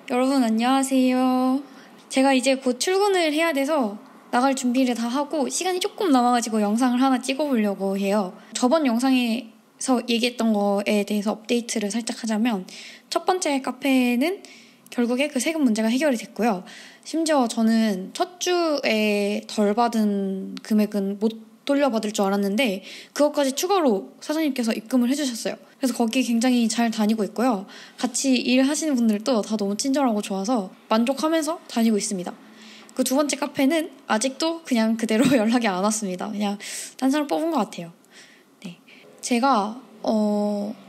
여러분 안녕하세요. 제가 이제 곧 출근을 해야 돼서 나갈 준비를 다 하고 시간이 조금 남아가지고 영상을 하나 찍어보려고 해요. 저번 영상에서 얘기했던 거에 대해서 업데이트를 살짝 하자면 첫 번째 카페는 결국에 그 세금 문제가 해결이 됐고요. 심지어 저는 첫 주에 덜 받은 금액은 못 돌려받을 줄 알았는데 그것까지 추가로 사장님께서 입금을 해주셨어요. 그래서 거기 굉장히 잘 다니고 있고요. 같이 일하시는 분들도 다 너무 친절하고 좋아서 만족하면서 다니고 있습니다. 그 두 번째 카페는 아직도 그냥 그대로 연락이 안 왔습니다. 그냥 딴 사람 뽑은 것 같아요. 네. 제가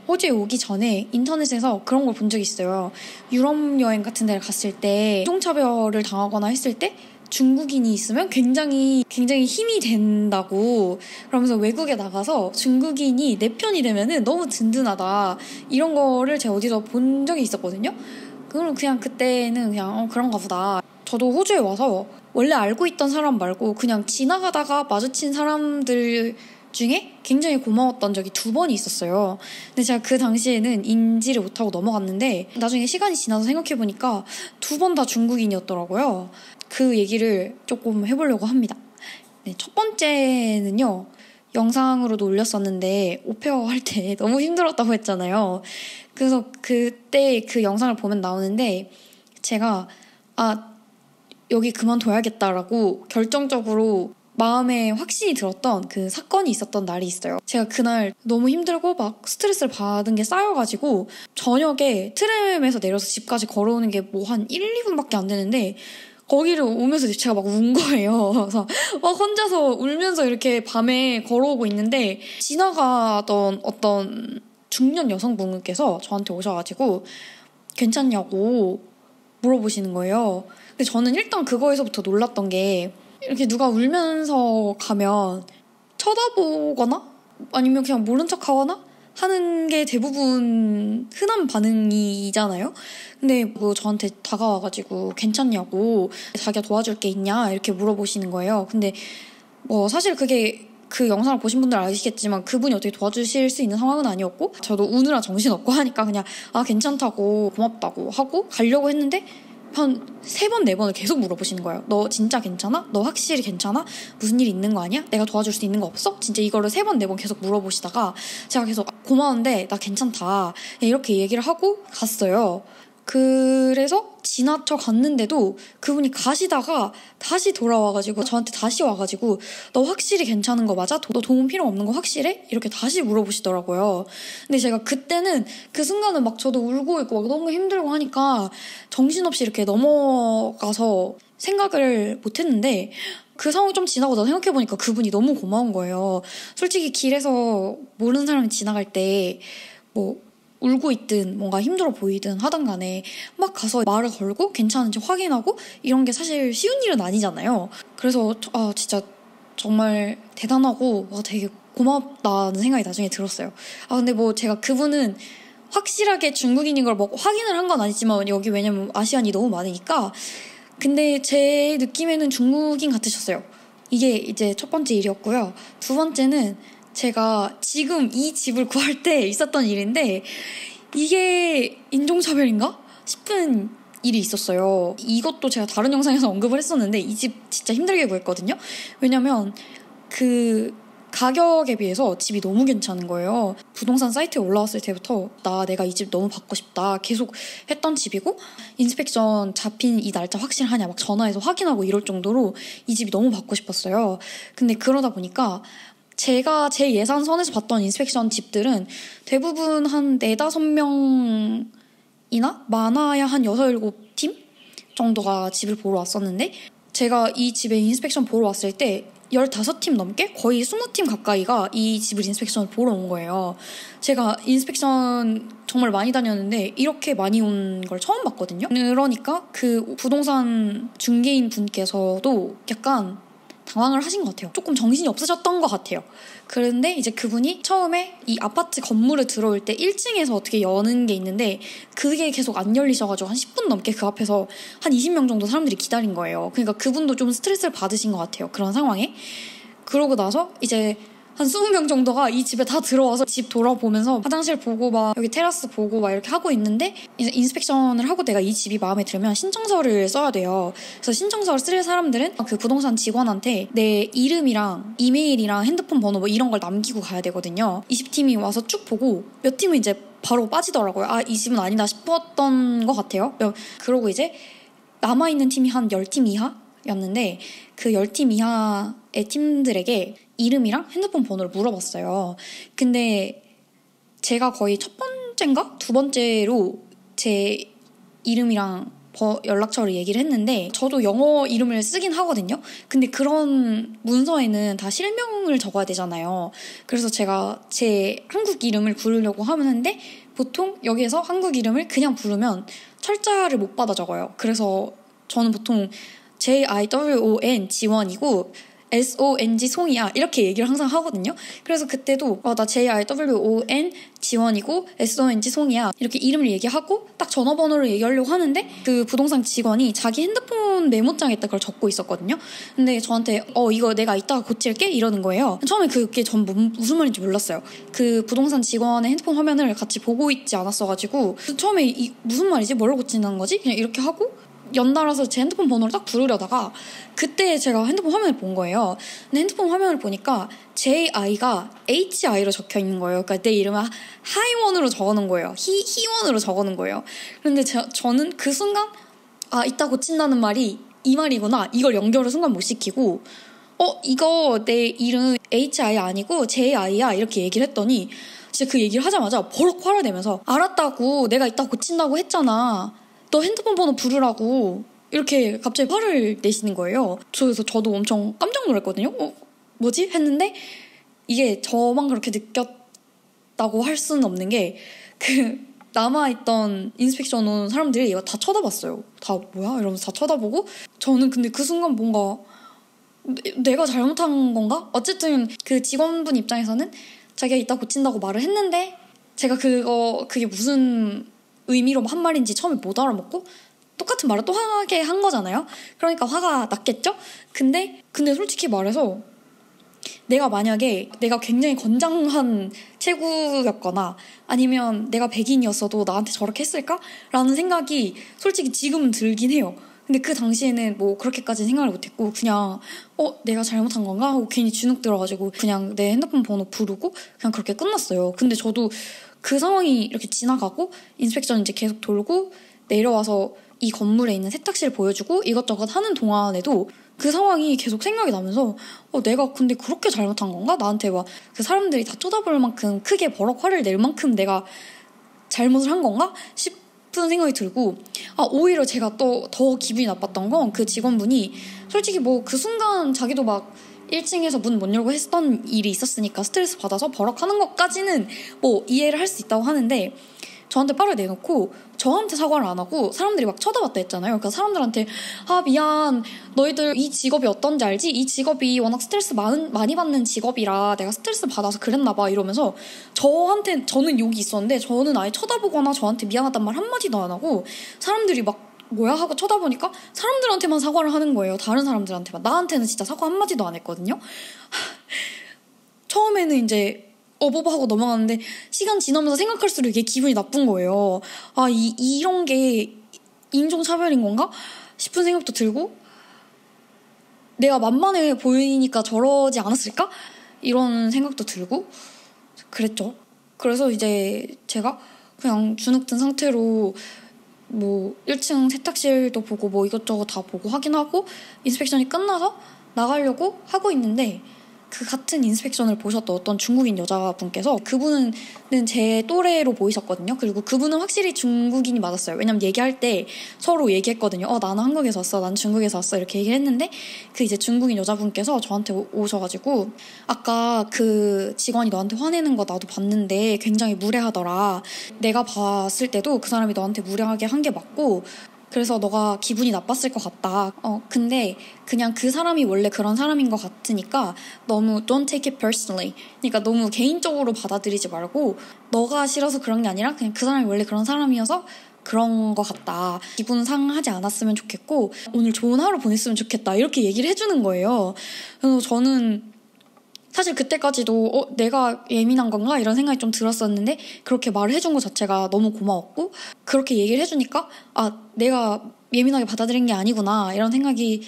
호주에 오기 전에 인터넷에서 그런 걸 본 적이 있어요. 유럽 여행 같은 데를 갔을 때 인종차별을 당하거나 했을 때 중국인이 있으면 굉장히 힘이 된다고, 그러면서 외국에 나가서 중국인이 내 편이 되면은 너무 든든하다, 이런 거를 제가 어디서 본 적이 있었거든요. 그럼 그냥 그때는 그냥 그런가 보다. 저도 호주에 와서 원래 알고 있던 사람 말고 그냥 지나가다가 마주친 사람들 중에 굉장히 고마웠던 적이 두 번이 있었어요. 근데 제가 그 당시에는 인지를 못하고 넘어갔는데 나중에 시간이 지나서 생각해보니까 두 번 다 중국인이었더라고요. 그 얘기를 조금 해보려고 합니다. 네, 첫 번째는요. 영상으로도 올렸었는데 오페어 할 때 너무 힘들었다고 했잖아요. 그래서 그때 그 영상을 보면 나오는데 제가 여기 그만둬야겠다라고 결정적으로 마음에 확신이 들었던 그 사건이 있었던 날이 있어요. 제가 그날 너무 힘들고 막 스트레스를 받은 게 쌓여가지고 저녁에 트램에서 내려서 집까지 걸어오는 게 뭐 한 1, 2분밖에 안 되는데 거기를 오면서 제가 막 운 거예요. 그래서 막 혼자서 울면서 이렇게 밤에 걸어오고 있는데 지나가던 어떤 중년 여성분께서 저한테 오셔가지고 괜찮냐고 물어보시는 거예요. 근데 저는 일단 그거에서부터 놀랐던 게 이렇게 누가 울면서 가면 쳐다보거나 아니면 그냥 모른 척하거나 하는 게 대부분 흔한 반응이잖아요. 근데 뭐 저한테 다가와가지고 괜찮냐고, 자기가 도와줄 게 있냐 이렇게 물어보시는 거예요. 근데 뭐 사실 그게 그 영상을 보신 분들 아시겠지만 그분이 어떻게 도와주실 수 있는 상황은 아니었고 저도 우느라 정신없고 하니까 그냥 괜찮다고 고맙다고 하고 가려고 했는데 한 3번, 4번을 계속 물어보시는 거예요. 너 진짜 괜찮아? 너 확실히 괜찮아? 무슨 일 있는 거 아니야? 내가 도와줄 수 있는 거 없어? 진짜 이거를 3번, 4번 계속 물어보시다가 제가 계속 고마운데 나 괜찮다, 이렇게 얘기를 하고 갔어요. 그래서 지나쳐 갔는데도 그분이 가시다가 다시 돌아와가지고 저한테 다시 와가지고 너 확실히 괜찮은 거 맞아? 너 도움 필요 없는 거 확실해? 이렇게 다시 물어보시더라고요. 근데 제가 그때는 그 순간은 막 저도 울고 있고 막 너무 힘들고 하니까 정신없이 이렇게 넘어가서 생각을 못했는데 그 상황이 좀 지나고 나서 생각해보니까 그분이 너무 고마운 거예요. 솔직히 길에서 모르는 사람이 지나갈 때 뭐 울고 있든 뭔가 힘들어 보이든 하든 간에 막 가서 말을 걸고 괜찮은지 확인하고 이런 게 사실 쉬운 일은 아니잖아요. 그래서 진짜 정말 대단하고 되게 고맙다는 생각이 나중에 들었어요. 근데 뭐 제가 그분은 확실하게 중국인인 걸 뭐 확인을 한 건 아니지만 여기 왜냐면 아시안이 너무 많으니까, 근데 제 느낌에는 중국인 같으셨어요. 이게 이제 첫 번째 일이었고요. 두 번째는 제가 지금 이 집을 구할 때 있었던 일인데 이게 인종차별인가 싶은 일이 있었어요. 이것도 제가 다른 영상에서 언급을 했었는데 이 집 진짜 힘들게 구했거든요. 왜냐면 그 가격에 비해서 집이 너무 괜찮은 거예요. 부동산 사이트에 올라왔을 때부터 내가 이 집 너무 받고 싶다 계속 했던 집이고, 인스펙션 잡힌 이 날짜 확실하냐 막 전화해서 확인하고 이럴 정도로 이 집이 너무 받고 싶었어요. 근데 그러다 보니까 제가 제 예산선에서 봤던 인스펙션 집들은 대부분 한 4-5명이나 많아야 한 6-7팀 정도가 집을 보러 왔었는데 제가 이 집에 인스펙션 보러 왔을 때 15팀 넘게 거의 20팀 가까이가 이 집을 인스펙션을 보러 온 거예요. 제가 인스펙션 정말 많이 다녔는데 이렇게 많이 온 걸 처음 봤거든요. 그러니까 그 부동산 중개인 분께서도 약간 당황을 하신 것 같아요. 조금 정신이 없으셨던 것 같아요. 그런데 이제 그분이 처음에 이 아파트 건물에 들어올 때 1층에서 어떻게 여는 게 있는데 그게 계속 안 열리셔가지고 한 10분 넘게 그 앞에서 한 20명 정도 사람들이 기다린 거예요. 그러니까 그분도 좀 스트레스를 받으신 것 같아요. 그런 상황에. 그러고 나서 이제 한 20명 정도가 이 집에 다 들어와서 집 돌아보면서 화장실 보고 막 여기 테라스 보고 막 이렇게 하고 있는데, 이제 인스펙션을 하고 내가 이 집이 마음에 들면 신청서를 써야 돼요. 그래서 신청서를 쓸 사람들은 그 부동산 직원한테 내 이름이랑 이메일이랑 핸드폰 번호 뭐 이런 걸 남기고 가야 되거든요. 20팀이 와서 쭉 보고 몇 팀은 이제 바로 빠지더라고요. 아, 이 집은 아니다 싶었던 것 같아요. 그러고 이제 남아있는 팀이 한 10팀 이하였는데 그 10팀 이하의 팀들에게 이름이랑 핸드폰 번호를 물어봤어요. 근데 제가 거의 첫 번째인가? 두 번째로 제 이름이랑 연락처를 얘기를 했는데, 저도 영어 이름을 쓰긴 하거든요. 근데 그런 문서에는 다 실명을 적어야 되잖아요. 그래서 제가 제 한국 이름을 부르려고 하는데 보통 여기에서 한국 이름을 그냥 부르면 철자를 못 받아 적어요. 그래서 저는 보통 JIWON 지원이고 SONG 송이야 이렇게 얘기를 항상 하거든요. 그래서 그때도 나 JIWON 지원이고 SONG 송이야 이렇게 이름을 얘기하고 딱 전화번호를 얘기하려고 하는데 그 부동산 직원이 자기 핸드폰 메모장에 딱 그걸 적고 있었거든요. 근데 저한테 이거 내가 이따가 고칠게 이러는 거예요. 처음에 그게 전 무슨 말인지 몰랐어요. 그 부동산 직원의 핸드폰 화면을 같이 보고 있지 않았어가지고 처음에 무슨 말이지? 뭘 고친다는 거지? 그냥 이렇게 하고 연달아서 제 핸드폰 번호를 딱 부르려다가 그때 제가 핸드폰 화면을 본 거예요. 근데 핸드폰 화면을 보니까 JI가 HI로 적혀 있는 거예요. 그러니까 내 이름을 하이원으로 적어놓은 거예요. 희원으로 적어놓은 거예요. 그런데 저는 그 순간 이따 고친다는 말이 이 말이구나 이걸 연결을 순간 못 시키고 이거 내 이름 HI 아니고 JI야 이렇게 얘기를 했더니 진짜 그 얘기를 하자마자 버럭 화를 내면서 알았다고 내가 이따 고친다고 했잖아. 너 핸드폰 번호 부르라고 이렇게 갑자기 화를 내시는 거예요. 그래서 저도 엄청 깜짝 놀랐거든요. 뭐지? 했는데 이게 저만 그렇게 느꼈다고 할 수는 없는 게 그 남아있던 인스펙션 온 사람들이 이거 다 쳐다봤어요. 다 뭐야? 이러면서 다 쳐다보고 저는 근데 그 순간 뭔가 내가 잘못한 건가? 어쨌든 그 직원분 입장에서는 자기가 이따 고친다고 말을 했는데 제가 그게 무슨 의미로 한 말인지 처음에 못 알아먹고 똑같은 말을 또 하게 한 거잖아요. 그러니까 화가 났겠죠? 근데 솔직히 말해서 내가 만약에 내가 굉장히 건장한 체구였거나 아니면 내가 백인이었어도 나한테 저렇게 했을까? 라는 생각이 솔직히 지금은 들긴 해요. 근데 그 당시에는 뭐 그렇게까지 생각을 못했고 그냥 내가 잘못한 건가? 하고 괜히 주눅 들어가지고 그냥 내 핸드폰 번호 부르고 그냥 그렇게 끝났어요. 근데 저도 그 상황이 이렇게 지나가고 인스펙션 이제 계속 돌고 내려와서 이 건물에 있는 세탁실 보여주고 이것저것 하는 동안에도 그 상황이 계속 생각이 나면서 내가 근데 그렇게 잘못한 건가? 나한테 막 그 사람들이 다 쳐다볼 만큼 크게 버럭 화를 낼 만큼 내가 잘못을 한 건가? 싶은 생각이 들고 오히려 제가 또 더 기분이 나빴던 건 그 직원분이 솔직히 뭐 그 순간 자기도 막 1층에서 문 못 열고 했던 일이 있었으니까 스트레스 받아서 버럭하는 것까지는 뭐 이해를 할 수 있다고 하는데 저한테 화를 내놓고 저한테 사과를 안 하고 사람들이 막 쳐다봤다 했잖아요. 그러니까 사람들한테 미안 너희들 이 직업이 어떤지 알지? 이 직업이 워낙 스트레스 많이 받는 직업이라 내가 스트레스 받아서 그랬나 봐 이러면서 저는 욕이 있었는데 저는 아예 쳐다보거나 저한테 미안하단 말 한마디도 안 하고 사람들이 막 뭐야 하고 쳐다보니까 사람들한테만 사과를 하는 거예요. 다른 사람들한테만. 나한테는 진짜 사과 한마디도 안 했거든요. 처음에는 이제 어버버하고 넘어가는데 시간 지나면서 생각할수록 이게 기분이 나쁜 거예요. 이런 게 인종차별인 건가? 싶은 생각도 들고 내가 만만해 보이니까 저러지 않았을까? 이런 생각도 들고 그랬죠. 그래서 이제 제가 그냥 주눅 든 상태로 뭐 1층 세탁실도 보고 뭐 이것저것 다 보고 확인하고 인스펙션이 끝나서 나가려고 하고 있는데 그 같은 인스펙션을 보셨던 어떤 중국인 여자분께서 그분은 제 또래로 보이셨거든요. 그리고 그분은 확실히 중국인이 맞았어요. 왜냐면 얘기할 때 서로 얘기했거든요. 나는 한국에서 왔어. 난 중국에서 왔어. 이렇게 얘기를 했는데 그 이제 중국인 여자분께서 저한테 오셔가지고 아까 그 직원이 너한테 화내는 거 나도 봤는데 굉장히 무례하더라. 내가 봤을 때도 그 사람이 너한테 무례하게 한 게 맞고 그래서 너가 기분이 나빴을 것 같다. 근데 그냥 그 사람이 원래 그런 사람인 것 같으니까 너무 don't take it personally. 그러니까 너무 개인적으로 받아들이지 말고 너가 싫어서 그런 게 아니라 그냥 그 사람이 원래 그런 사람이어서 그런 것 같다. 기분 상하지 않았으면 좋겠고 오늘 좋은 하루 보냈으면 좋겠다. 이렇게 얘기를 해주는 거예요. 그래서 저는 사실 그때까지도 내가 예민한 건가? 이런 생각이 좀 들었었는데 그렇게 말을 해준 것 자체가 너무 고마웠고 그렇게 얘기를 해주니까 내가 예민하게 받아들인 게 아니구나 이런 생각이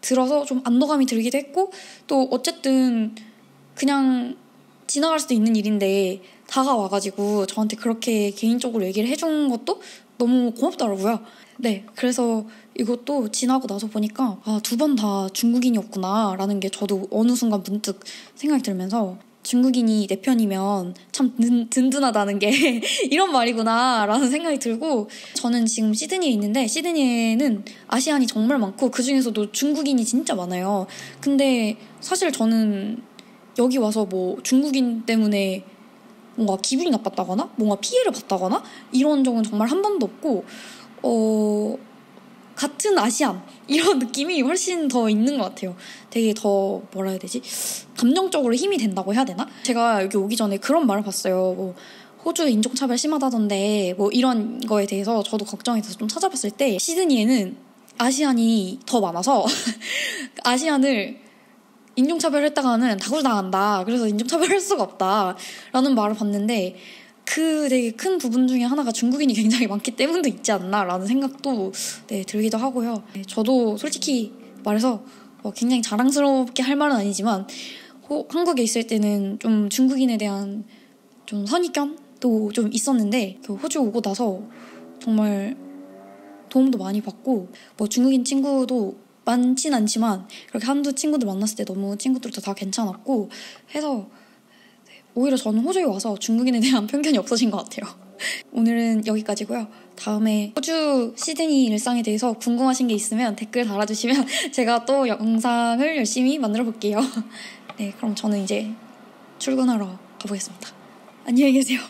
들어서 좀 안도감이 들기도 했고 또 어쨌든 그냥 지나갈 수도 있는 일인데 다가와가지고 저한테 그렇게 개인적으로 얘기를 해준 것도 너무 고맙더라고요. 네, 그래서 이것도 지나고 나서 보니까 2번 다 중국인이었구나 라는 게 저도 어느 순간 문득 생각이 들면서 중국인이 내 편이면 참 든든하다는 게 이런 말이구나 라는 생각이 들고 저는 지금 시드니에 있는데 시드니에는 아시안이 정말 많고 그중에서도 중국인이 진짜 많아요. 근데 사실 저는 여기 와서 뭐 중국인 때문에 뭔가 기분이 나빴다거나 뭔가 피해를 봤다거나 이런 적은 정말 한 번도 없고 같은 아시안 이런 느낌이 훨씬 더 있는 것 같아요. 되게 더 뭐라 해야 되지? 감정적으로 힘이 된다고 해야 되나? 제가 여기 오기 전에 그런 말을 봤어요. 뭐 호주 인종차별 심하다던데 뭐 이런 거에 대해서 저도 걱정이 돼서 좀 찾아봤을 때 시드니에는 아시안이 더 많아서 아시안을 인종차별했다가는 다구당한다. 그래서 인종차별할 수가 없다. 라는 말을 봤는데 그 되게 큰 부분 중에 하나가 중국인이 굉장히 많기 때문도 있지 않나 라는 생각도 들기도 하고요. 저도 솔직히 말해서 굉장히 자랑스럽게 할 말은 아니지만 한국에 있을 때는 좀 중국인에 대한 좀 선입견도 좀 있었는데 호주 오고 나서 정말 도움도 많이 받고 뭐 중국인 친구도 많진 않지만 그렇게 한두 친구들 만났을 때 너무 친구들도 다 괜찮았고 해서 오히려 저는 호주에 와서 중국인에 대한 편견이 없어진 것 같아요. 오늘은 여기까지고요. 다음에 호주 시드니 일상에 대해서 궁금하신 게 있으면 댓글 달아주시면 제가 또 영상을 열심히 만들어 볼게요. 네, 그럼 저는 이제 출근하러 가보겠습니다. 안녕히 계세요.